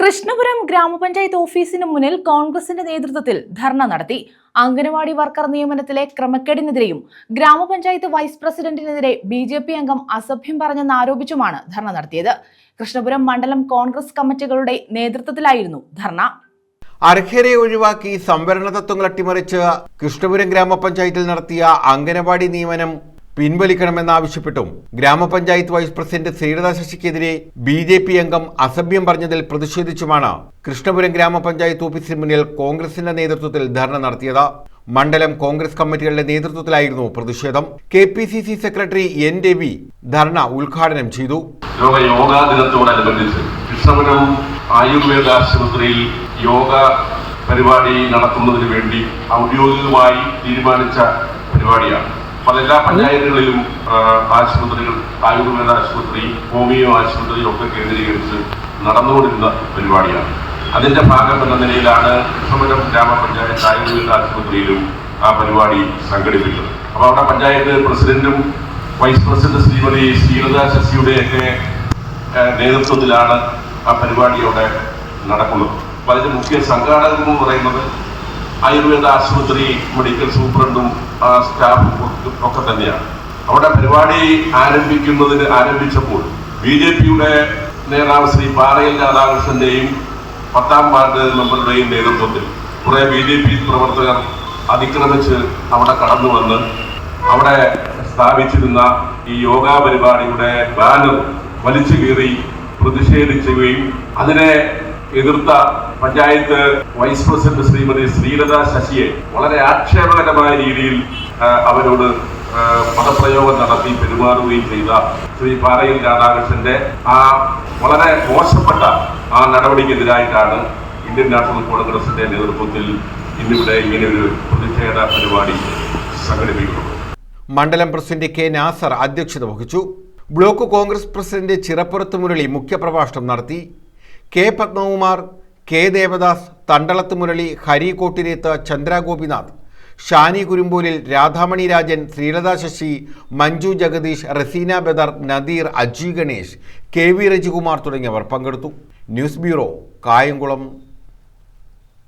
കൃഷ്ണപുരം ഗ്രാമപഞ്ചായത്ത് ഓഫീസിന് മുന്നിൽ കോൺഗ്രസിന്റെ നേതൃത്വത്തിൽ ധർണ നടത്തി. അംഗനവാടി വർക്കർ നിയമനത്തിലെ ക്രമക്കേടിനെതിരെയും ഗ്രാമപഞ്ചായത്ത് വൈസ് പ്രസിഡന്റിനെതിരെ BJP അംഗം അസഭ്യം പറഞ്ഞെന്നാരോപിച്ചുമാണ് ധർണ നടത്തിയത്. കൃഷ്ണപുരം മണ്ഡലം കോൺഗ്രസ് കമ്മിറ്റികളുടെ നേതൃത്വത്തിലായിരുന്നു ധർണ. അർഹരെ ഒഴിവാക്കി സംവരണ തത്വങ്ങൾ അട്ടിമറിച്ച് കൃഷ്ണപുരം ഗ്രാമപഞ്ചായത്തിൽ നടത്തിയ അംഗനവാടി നിയമനം പിൻവലിക്കണമെന്നാവശ്യപ്പെട്ടും ഗ്രാമപഞ്ചായത്ത് വൈസ് പ്രസിഡന്റ് ശ്രീലത ശശിക്കെതിരെ BJP അംഗം അസഭ്യം പറഞ്ഞതിൽ പ്രതിഷേധിച്ചുമാണ് കൃഷ്ണപുരം ഗ്രാമപഞ്ചായത്ത് ഓഫീസിന് മുന്നിൽ കോൺഗ്രസിന്റെ നേതൃത്വത്തിൽ ധർണ നടത്തിയത്. മണ്ഡലം കോൺഗ്രസ് കമ്മിറ്റികളുടെ നേതൃത്വത്തിലായിരുന്നു പ്രതിഷേധം. KPCC secretary N. രവി ധർണ ഉദ്ഘാടനം ചെയ്തു. യോഗാ ദിനത്തോടനുബന്ധിച്ച് കൃഷ്ണപുരം ആയുർവേദ ആശുപത്രിയിൽ യോഗ പരിപാടി നടത്തുന്നതിന് വേണ്ടി ഔദ്യോഗികമായി തീരുമാനിച്ച പരിപാടിയാണ്. എല്ലാ പഞ്ചായത്തുകളിലും ആശുപത്രികൾ, ആയുർവേദ ആശുപത്രി, ഹോമിയോ ആശുപത്രി ഒക്കെ കേന്ദ്രീകരിച്ച് നടന്നുകൊണ്ടിരുന്ന പരിപാടിയാണ്. അതിന്റെ ഭാഗം എന്ന നിലയിലാണ് കൃഷ്ണപുരം ഗ്രാമപഞ്ചായത്ത് ആയുർവേദ ആശുപത്രിയിലും ആ പരിപാടി സംഘടിപ്പിച്ചത്. അപ്പോൾ അവിടെ പഞ്ചായത്ത് പ്രസിഡന്റും വൈസ് പ്രസിഡന്റ് ശ്രീമതി ശ്രീലത ശശിയുടെയൊക്കെ നേതൃത്വത്തിലാണ് ആ പരിപാടി അവിടെ നടക്കുന്നത്. അപ്പോൾ അതിന്റെ മുഖ്യ സംഘാടകർ എന്ന് പറയുന്നത് ആയുർവേദ ആശുപത്രി മെഡിക്കൽ സൂപ്രണ്ടും സ്റ്റാഫും ഒക്കെ തന്നെയാണ്. അവിടെ പരിപാടി ആരംഭിച്ചപ്പോൾ BJPയുടെ നേതാവ് ശ്രീ പാറയിൽ രാധാകൃഷ്ണന്റെയും 10ാം വാർഡ് മെമ്പറുടെയും നേതൃത്വത്തിൽ കുറെ BJP പ്രവർത്തകർ അതിക്രമിച്ച് അവിടെ കടന്നു വന്ന് അവിടെ സ്ഥാപിച്ചിരുന്ന ഈ യോഗാ പരിപാടിയുടെ ബാനർ വലിച്ചു കീറി പ്രതിഷേധിക്കുകയും അതിനെ എതിർത്ത പഞ്ചായത്ത് വൈസ് പ്രസിഡന്റ് ശ്രീമതി ശ്രീലത ശശിയെ വളരെ ആക്ഷേപകരമായ രീതിയിൽ അവരോട് പദപ്രയോഗം നടത്തി പെരുമാറുകയും ചെയ്ത ശ്രീ പാറയിൽ രാധാകൃഷ്ണന്റെ ആ വളരെ മോശപ്പെട്ട ആ നടപടിക്കെതിരായിട്ടാണ് ഇന്ത്യൻ നാഷണൽ കോൺഗ്രസിന്റെ നേതൃത്വത്തിൽ ഇന്നിവിടെ ഇങ്ങനെ ഒരു പ്രതിഷേധ പരിപാടി സംഘടിപ്പിക്കുന്നത്. മണ്ഡലം പ്രസിഡന്റ് K. നാസർ അധ്യക്ഷത വഹിച്ചു. ബ്ലോക്ക് കോൺഗ്രസ് പ്രസിഡന്റ് ചിറപ്പുറത്ത് മുരളി മുഖ്യപ്രഭാഷണം നടത്തി. K. Padmakumar, K. Devdas, Thandalath Murali, Hari കോട്ടിരേത്ത്, Chandra Gopinath, Shani കുരുമ്പോലിൽ, Radhamani Rajan, Sreelatha Sasi, Manju Jagdish, Razeena Badr, Nadir, Aji Ganesh, KV Rajikumar തുടങ്ങിയവർ പങ്കെടുത്തു. News bureau, Kayamkulam.